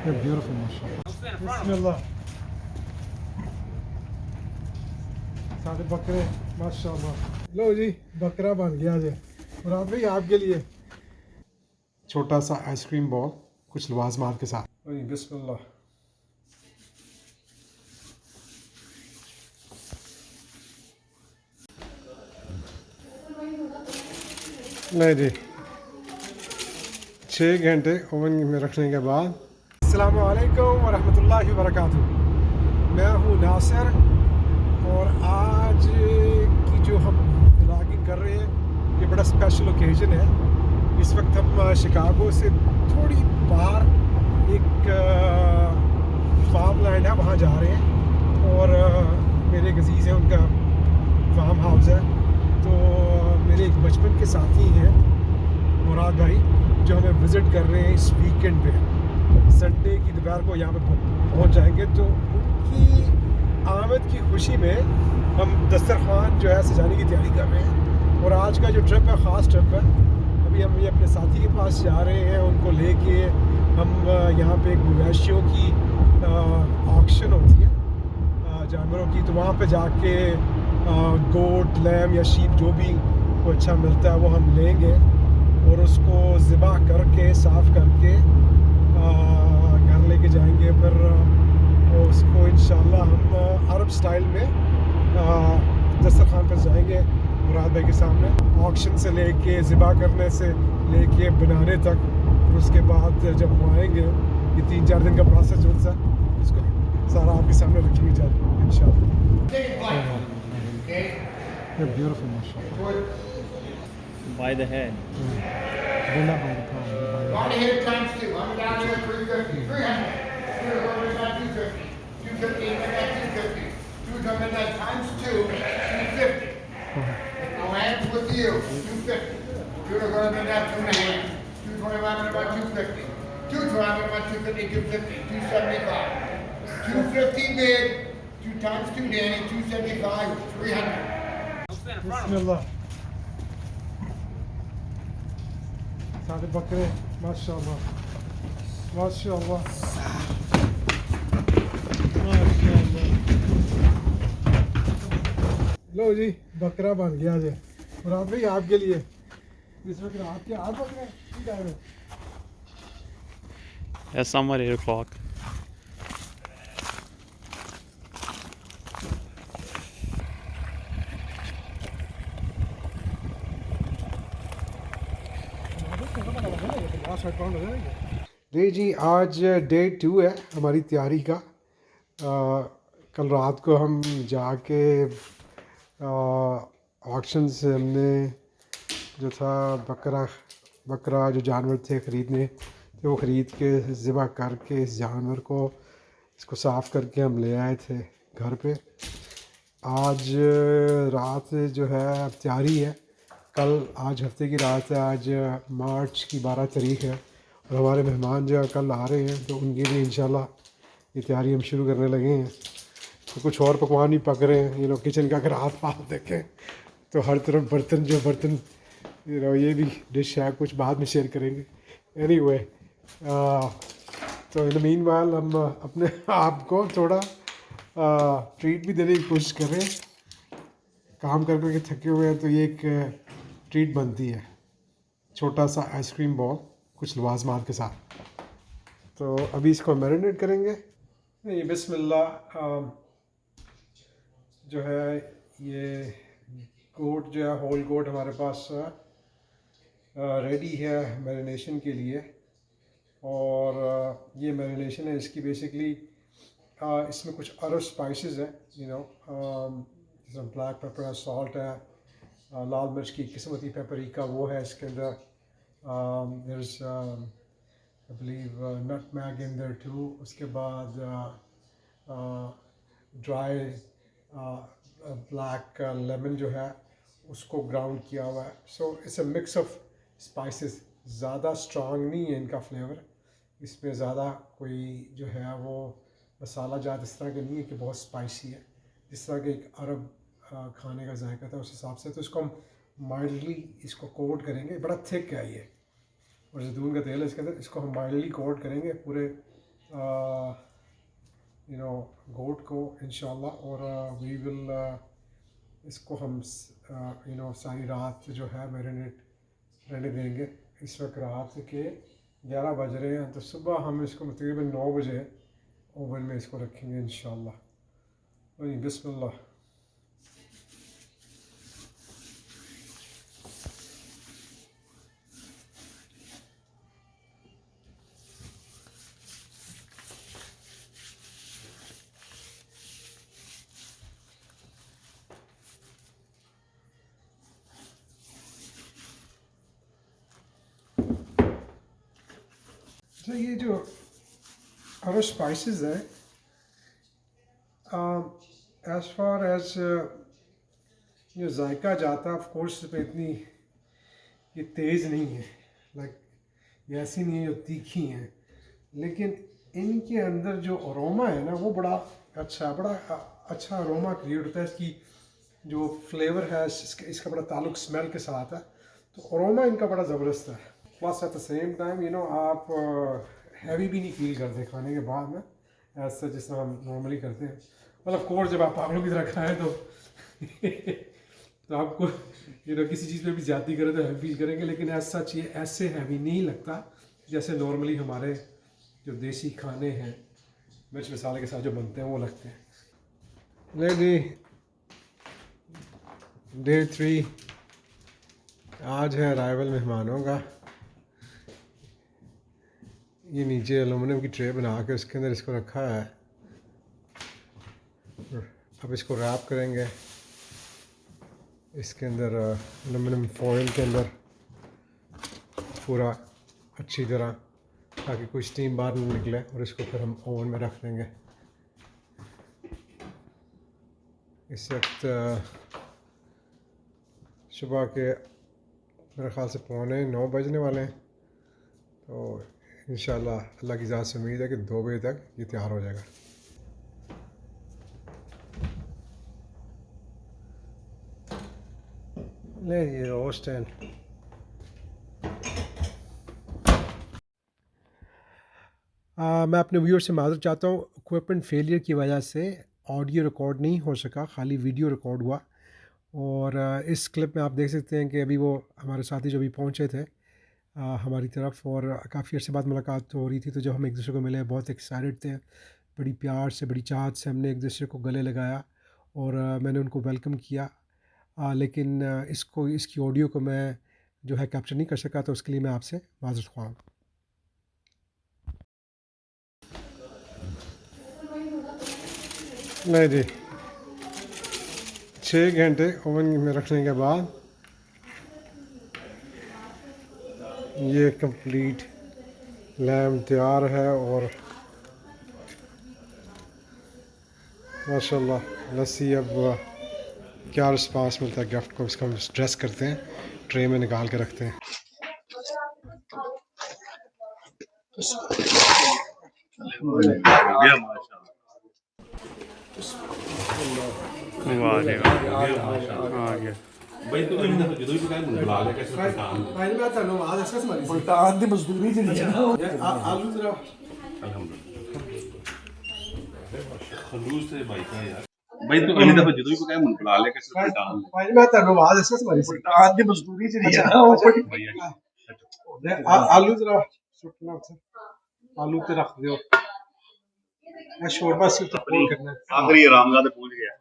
They're beautiful, mashallah. Bismillah. सारे बकरे माशाल्लाह। लो जी, बकरा बन गया जी मुराद भाई आपके लिए। छोटा सा आइसक्रीम बॉल कुछ लवाजमात के साथ। लो जी, बिस्मिल्लाह। नहीं जी, 6 घंटे ओवन में रखने के बाद। अस्सलाम वालेकुम वरहमतुल्लाहि वबरकातुहू। मैं हूँ नासिर और आज की जो हम व्लॉगिंग कर रहे हैं ये बड़ा स्पेशल ओकेजन है। इस वक्त हम शिकागो से थोड़ी बाहर एक फार्म लैंड है वहाँ जा रहे हैं और मेरे अजीज़ हैं उनका फार्म हाउस है। तो मेरे एक बचपन के साथी हैं मुराद भाई जो हमें विज़िट कर रहे हैं इस वीकेंड पे। संडे की दोपहर को यहाँ पे पहुँच जाएंगे तो उनकी आमद की खुशी में हम दस्तरखान जो है सजाने की तैयारी कर रहे हैं। और आज का जो ट्रिप है ख़ास ट्रिप है। अभी हम ये अपने साथी के पास जा रहे हैं, उनको लेके हम यहाँ पे एक मवेशियों की ऑक्शन होती है जानवरों की, तो वहाँ पे जाके गोट लैम या शीप जो भी को अच्छा मिलता है वो हम लेंगे और उसको ज़िबा करके साफ़ करके घर लेके जाएंगे। फिर उसको इंशाल्लाह हम अरब स्टाइल में दस्तरखान पर जाएंगे मुराद भाई के सामने। ऑक्शन से लेके ज़िबा करने से लेके बनाने तक, और उसके बाद जब वो आएंगे ये 3-4 दिन का प्रोसेस जो सा इसको सारा आपके सामने रखेंगे जब इंशाल्लाह। ब्यूटीफुल माशाल्लाह। By the head. Bulla by the pound. Body head times 2. $100 350. 300. 250. 250. Midnight 250. 200 times 2. 250. No hands with you. 250. 200 midnight 2.5. 225 about 250. 225 about 250. 250. 275. 250 big. 2 times 2 Danny. 275. 300. बिस्मिल्लाह। सारे बकरे माशाल्लाह माशाल्लाह माशाल्लाह। लो जी, बकरा बन गया जी मुराद भाई आपके लिए। इस वक्त रात के 8 बज रहे हैं। टाइम है Yeah, somewhere 8 o'clock. जी जी, आज डे 2 है हमारी तैयारी का। कल रात को हम जाके ऑक्शन से हमने जो था बकरा जो जानवर थे ख़रीदने तो वो ख़रीद के ज़िबा करके इस जानवर को इसको साफ़ करके हम ले आए थे घर पे। आज रात जो है अब तैयारी है। आज हफ्ते की रात है, आज मार्च की 12 तारीख है और हमारे मेहमान जो है कल आ रहे हैं तो उनके लिए इंशाल्लाह ये तैयारी हम शुरू करने लगे हैं। तो कुछ और पकवान भी पक रहे हैं। ये लोग किचन का अगर हाथ पास देखें तो हर तरफ बर्तन ये भी डिश है, कुछ बाद में शेयर करेंगे। एनीवे, तो इन द मीनवाइल हम अपने आप को थोड़ा ट्रीट भी देने की कोशिश कर रहे हैं। काम कर करके थके हुए हैं तो ये एक ट्रीट बनती है, छोटा सा आइसक्रीम बॉल कुछ लवाजमात के साथ। तो अभी इसको मैरिनेट करेंगे। ये बिस्मिल्लाह जो है ये गोट जो है होल गोट हमारे पास रेडी है मैरिनेशन के लिए। और ये मैरिनेशन है इसकी बेसिकली इसमें कुछ अरब स्पाइसेस हैं, जैसे ब्लैक पेपर है, सॉल्ट है, लाल मिर्च की किस्म होती है पेपरिका वो है इसके अंदर। There is I believe nutmeg in there too. उसके बाद ड्राई ब्लैक लेमन जो है उसको ग्राउंड किया हुआ है। So it's a mix of spices. ज़्यादा स्ट्रॉन्ग नहीं है इनका फ्लेवर, इसमें ज़्यादा कोई जो है वो मसाला जात इस तरह के नहीं है कि बहुत स्पाइसी है, जिस तरह के एक अरब खाने का जायका था उस हिसाब से। तो इसको हम माइल्डली इसको कोट करेंगे। बड़ा थिक है ये और जैतून का तेल है इसके अंदर। इसको हम माइल्डली कोट करेंगे पूरे गोट को इंशाल्लाह, और वी विल इसको हम सारी रात जो है मैरिनेट रहने देंगे। इस वक्त रात के 11 बज रहे हैं, तो सुबह हम इसको तकरीबन 9 बजे ओवन में इसको रखेंगे इंशाल्लाह। बिस्मिल्लाह। तो ये जो अरब स्पाइसेस हैं, एज़ फार एज जो जायका जाता है, ऑफ कोर्स पे इतनी ये तेज़ नहीं है, लाइक ये ऐसी नहीं है जो तीखी हैं, लेकिन इनके अंदर जो अरोमा है ना वो बड़ा अच्छा अरोमा क्रिएट होता है। इसकी जो फ्लेवर है इसका बड़ा ताल्लुक स्मेल के साथ है, तो अरोमा इनका बड़ा ज़बरदस्त है। Plus at the same time आप हैवी भी नहीं फील करते खाने के बाद ना, ऐसा जिस तरह हम नॉर्मली करते हैं। मतलब कोर्स जब आप पागलों की तरह खाएँ तो आपको किसी चीज़ पे भी ज़्यादती करें तो हैवी फील करेंगे, लेकिन ऐसा चाहिए ऐसे हैवी नहीं लगता जैसे नॉर्मली हमारे जो देसी खाने हैं मिर्च मसाले के साथ जो बनते हैं वो लगते हैं। ले जी, डे 3 आज है अराइवल मेहमानों का। ये नीचे एलुमिनियम की ट्रे बना के उसके अंदर इसको रखा है। अब इसको रैप करेंगे इसके अंदर एलुमिनियम फॉइल के अंदर पूरा अच्छी तरह, ताकि कोई स्टीम बाहर नहीं निकले, और इसको फिर हम ओवन में रख देंगे। इस वक्त सुबह के मेरे ख़्याल से 8:45 बजने वाले हैं, तो इंशाल्लाह अल्लाह की ज़ात से उम्मीद है कि 2 बजे तक ये तैयार हो जाएगा। ले ये रोस्ट है। मैं अपने व्यूअर से माज़रत चाहता हूँ, इक्विपमेंट फेलियर की वजह से ऑडियो रिकॉर्ड नहीं हो सका, खाली वीडियो रिकॉर्ड हुआ। और इस क्लिप में आप देख सकते हैं कि अभी वो हमारे साथी जो अभी पहुँचे थे हमारी तरफ, और काफ़ी अर्से बाद मुलाकात हो रही थी, तो जब हम एक दूसरे को मिले बहुत एक्साइटेड थे, बड़ी प्यार से बड़ी चाहत से हमने एक दूसरे को गले लगाया और मैंने उनको वेलकम किया। लेकिन इसकी ऑडियो को मैं जो है कैप्चर नहीं कर सका, तो उसके लिए मैं आपसे माज़रत ख्वाह हूँ। नहीं जी, 6 घंटे ओवन में रखने के बाद ये कंप्लीट लैम्ब तैयार है। और माशाल्लाह लस्सी, अब क्या रिस्पांस मिलता है गिफ्ट को, इसको हम ड्रेस करते हैं, ट्रे में निकाल के रखते हैं। वाह जी वाह, आ गया। ਬਈ ਤੂੰ ਇਹਨਾਂ ਨੂੰ ਜਦੋਂ ਵੀ ਕਹਿ ਮੈਨੂੰ ਬੁਲਾ ਲੈ ਕਿਸੇ ਪਲਟਾਨ भाई मैं ਤੁਹਾਨੂੰ आवाज इसका मारी ਪਲਟਾਨ ਦੀ ਮਜ਼ਦੂਰੀ ਚ ਨਹੀਂ ਜਾਣਾ आलू जरा ਅਲਹਮਦੁਲਿਲਾ ਖਲੂਸ ਤੇ ਭਾਈ ਕਾ ਯਾਰ ਬਈ ਤੂੰ ਅਗਲੀ ਦਫਾ ਜਦੋਂ ਵੀ ਕਹਿ ਮੈਨੂੰ ਬੁਲਾ ਲੈ ਕਿਸੇ ਪਲਟਾਨ भाई मैं ਤੁਹਾਨੂੰ आवाज इसका मारी ਪਲਟਾਨ ਦੀ ਮਜ਼ਦੂਰੀ ਚ ਨਹੀਂ ਜਾਣਾ ਉਹ ਭਈਆ आलू जरा सुटना आलू पे रख दियो। मैं शोरबा से तकरीर करना ਆਖਰੀ ਆਰਾਮਗਾਹ ਤੇ ਪਹੁੰਚ ਗਿਆ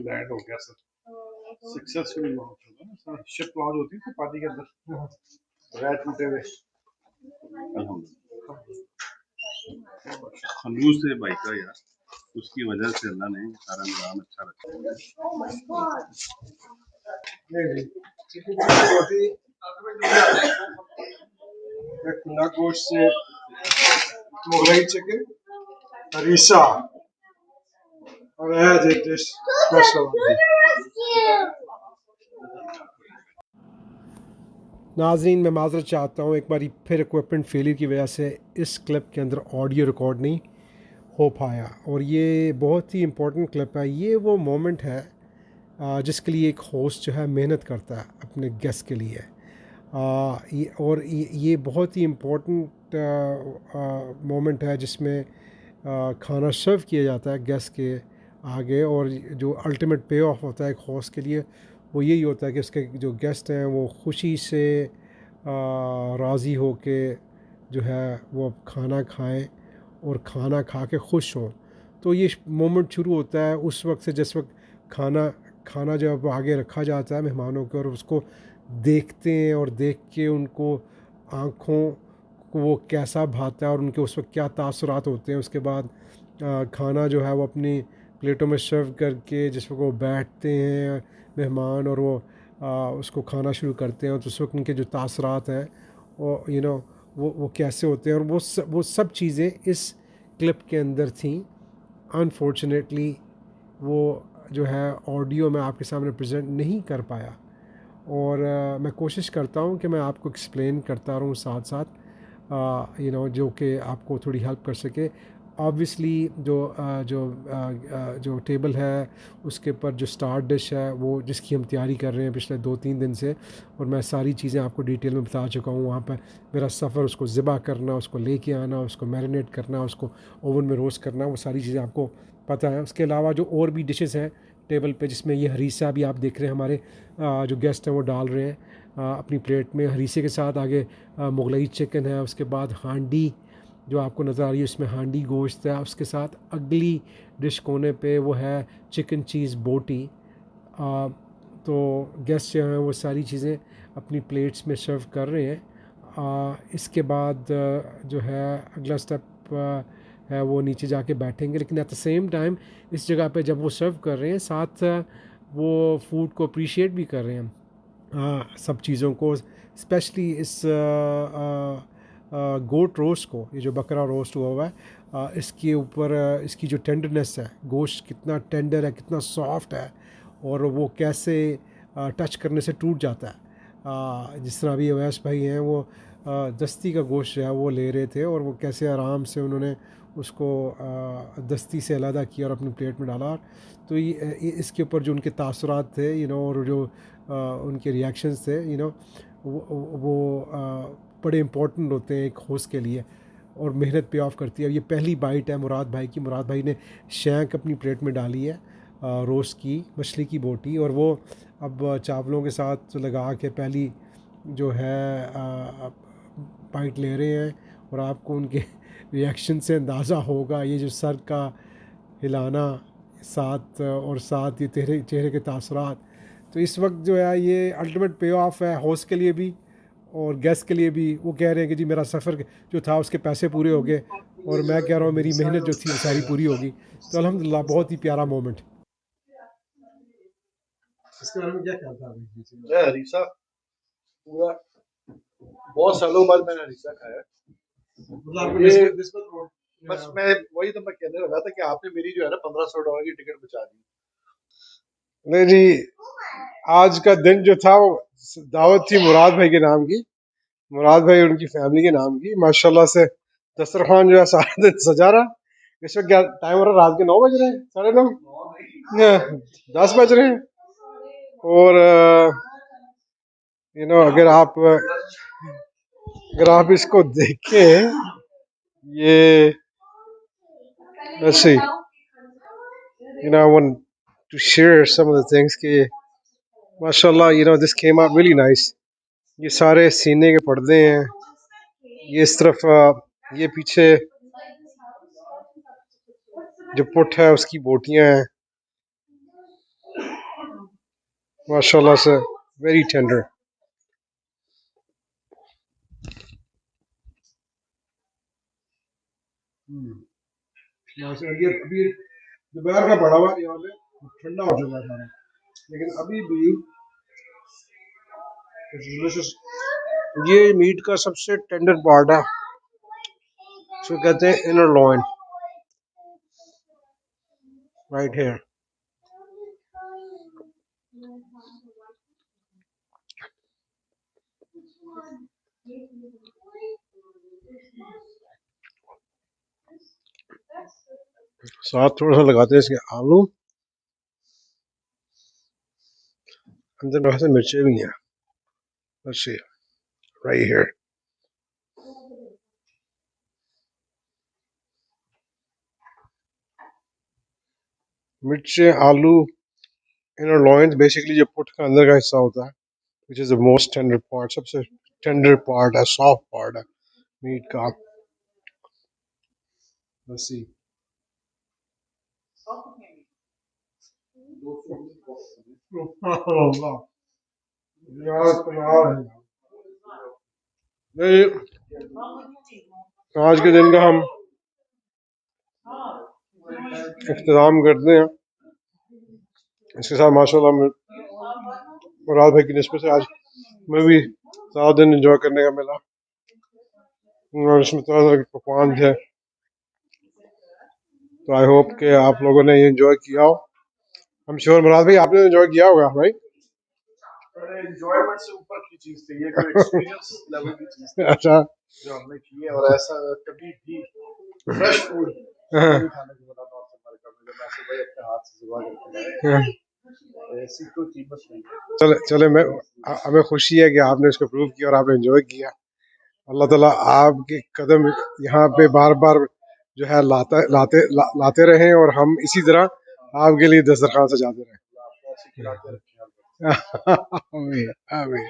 लैंड हो गया सर सक्सेसफुली लॉन्च होगा ना सर। शिप लॉन्च होती है पानी के अंदर रैट टूटे हुए खलूस है भाई का यार, उसकी वजह से अल्लाह ने सारा निज़ाम अच्छा रखा। खुला गोश्त से मुगलई चिकन हरीसा और आज एक डिश स्पेशल। नाज़रीन, मैं माज़रत चाहता हूँ, एक बारी फिर इक्विपमेंट फेलियर की वजह से इस क्लिप के अंदर ऑडियो रिकॉर्ड नहीं हो पाया, और ये बहुत ही इम्पोर्टेंट क्लिप है। ये वो मोमेंट है जिसके लिए एक होस्ट जो है मेहनत करता है अपने गेस्ट के लिए। ये बहुत ही इम्पोर्टेंट मोमेंट है जिसमें खाना सर्व किया जाता है गेस्ट के आगे, और जो अल्टीमेट पे ऑफ होता है एक होस्ट के लिए वो यही होता है कि उसके जो गेस्ट हैं वो खुशी से राज़ी हो के जो है वो खाना खाएं और खाना खा के खुश हों। तो ये मोमेंट शुरू होता है उस वक्त से जिस वक्त खाना खाना जब आगे रखा जाता है मेहमानों के, और उसको देखते हैं और देख के उनको आँखों को वो कैसा भाता है और उनके उस वक्त क्या तासुरात होते हैं। उसके बाद खाना जो है वो अपनी प्लेटों में सर्व करके जिस वक्त वो बैठते हैं मेहमान और वो उसको खाना शुरू करते हैं, तो उस वक्त उनके जो तासुरात हैं वो वो कैसे होते हैं, और वो सब चीज़ें इस क्लिप के अंदर थी। अनफॉर्चुनेटली वो जो है ऑडियो में आपके सामने प्रेजेंट नहीं कर पाया, और मैं कोशिश करता हूँ कि मैं आपको एक्सप्लेन करता रहूँ साथ साथ जो कि आपको थोड़ी हेल्प कर सके। ऑब्वियसली जो टेबल है उसके ऊपर जो स्टार डिश है वो जिसकी हम तैयारी कर रहे हैं पिछले 2-3 दिन से, और मैं सारी चीज़ें आपको डिटेल में बता चुका हूँ। वहाँ पर मेरा सफ़र उसको ज़िबा करना, उसको लेके आना, उसको मैरिनेट करना, उसको ओवन में रोस्ट करना, वो सारी चीज़ें आपको पता है। उसके अलावा जो और भी डिशेस हैं टेबल पे, जिसमें ये हरीसा भी आप देख रहे हैं हमारे जो गेस्ट हैं वो डाल रहे हैं अपनी प्लेट में। हरीसे के साथ आगे मुगलई चिकन है, उसके बाद हांडी जो आपको नज़र आ रही है उसमें हांडी गोश्त है, उसके साथ अगली डिश कोने पे वो है चिकन चीज़ बोटी। तो गेस्ट जो हैं वो सारी चीज़ें अपनी प्लेट्स में सर्व कर रहे हैं। इसके बाद जो है अगला स्टेप है वो नीचे जाके बैठेंगे, लेकिन एट द सेम टाइम इस जगह पे जब वो सर्व कर रहे हैं साथ वो फूड को अप्रिशिएट भी कर रहे हैं सब चीज़ों को, स्पेशली इस गोट रोस्ट को, ये जो बकरा रोस्ट हुआ हुआ है इसके ऊपर इसकी जो टेंडरनेस है, गोश्त कितना टेंडर है, कितना सॉफ्ट है, और वो कैसे टच करने से टूट जाता है। जिस तरह अभी अवैस भाई हैं वो दस्ती का गोश्त जो है वो ले रहे थे, और वो कैसे आराम से उन्होंने उसको दस्ती से अलहदा किया और अपनी प्लेट में डाला। तो ये इसके ऊपर जो उनके तासुरात थे और जो उनके रिएक्शंस थे वो बड़े इम्पोर्टेंट होते हैं एक होस्ट के लिए, और मेहनत पे ऑफ करती है। ये पहली बाइट है मुराद भाई की। मुराद भाई ने शैंक अपनी प्लेट में डाली है रोस्ट की मछली की बोटी, और वो अब चावलों के साथ लगा के पहली जो है बाइट ले रहे हैं, और आपको उनके रिएक्शन से अंदाज़ा होगा ये जो सर का हिलाना साथ और साथ ये तेरे चेहरे के तासुरात। तो इस वक्त जो है ये अल्टीमेट पे ऑफ है होस्ट के लिए भी और गेस्ट के लिए भी। वो कह रहे हैं कि जी मेरा सफ़र जो था उसके पैसे पूरे हो गए, और मैं कह रहा हूँ मेरी मेहनत जो थी वो सारी पूरी होगी। तो अल्हम्दुलिल्लाह बहुत ही प्यारा मोमेंट। इसके बारे में क्या ख्याल था मैं हरीसा पूरा बहुत सालों बाद मैंने हरीसा खाया। ये बस मैं वही तो मैं कहने लगा था कि आपने मेरी जो है ना $1500 की टिकट बचा दी। नहीं जी, आज का दिन जो था वो दावत थी मुराद भाई के नाम की, मुराद भाई उनकी फैमिली के नाम की। माशाल्लाह से दस्तरखान जो है सारा दिन सजा रहा। इस वक्त क्या टाइम हो रहा है? रात के 9 बज रहे हैं, 9:30 10 बज रहे हैं। और अगर आप इसको देखें, ये let's see, I want to share some of the things कि माशाल्लाह this came out really nice। ये सारे सीने के पर्दे हैं, ये इस तरफ ये पीछे जो पुट है उसकी बोटियां हैं, माशाल्लाह से वेरी टेंडर। अभी दोपहर का पड़ा हुआ यहाँ पे ठंडा हो चुका है सारा, लेकिन अभी भी ये मीट का सबसे टेंडर पार्ट है, इसको कहते हैं इनर लॉइन, राइट हियर। साथ थोड़ा सा लगाते हैं इसके आलू, अंदर बहुत से मिर्चें भी हैं। Let's see, right here. मिर्चें, आलू, inner loins, basically जो पुट का अंदर का हिस्सा होता है, which is the most tender part, सबसे tender part है, soft part है मीट का। Let's see. नहीं, आज के दिन का हम इख्तिताम करते हैं इसके साथ। माशाल्लाह मुराद भाई की निस्बत से आज मैं भी सारा दिन एंजॉय करने का मिला और इसमें तरह तरह के पकवान थे। तो आई होप कि आप लोगों ने ये एंजॉय किया हो। हम श्योर मुराद भाई आपने एंजॉय किया होगा, राइट? एंजॉयमेंट से ऊपर की चीज थी ये, कोई एक्सपीरियंस लेवल की चीज थी अच्छा। जो हमने की है। और ऐसा कभी भी फ्रेश फूड नहीं खाने को मिला नॉर्थ अमेरिका में, जब ऐसे भाई अपने हाथ से जुबा करके लाए, ऐसी कोई कीमत नहीं है। चले चले, हमें खुशी है कि आपने इसको प्रूव किया और आपने एंजॉय किया। अल्लाह ताला आपके कदम यहाँ पे बार बार जो है लाते रहें और हम इसी तरह आपके लिए दस्तरखान सजाते रहें। आपको ऐसे खिलाते रखें। आमीन आमीन।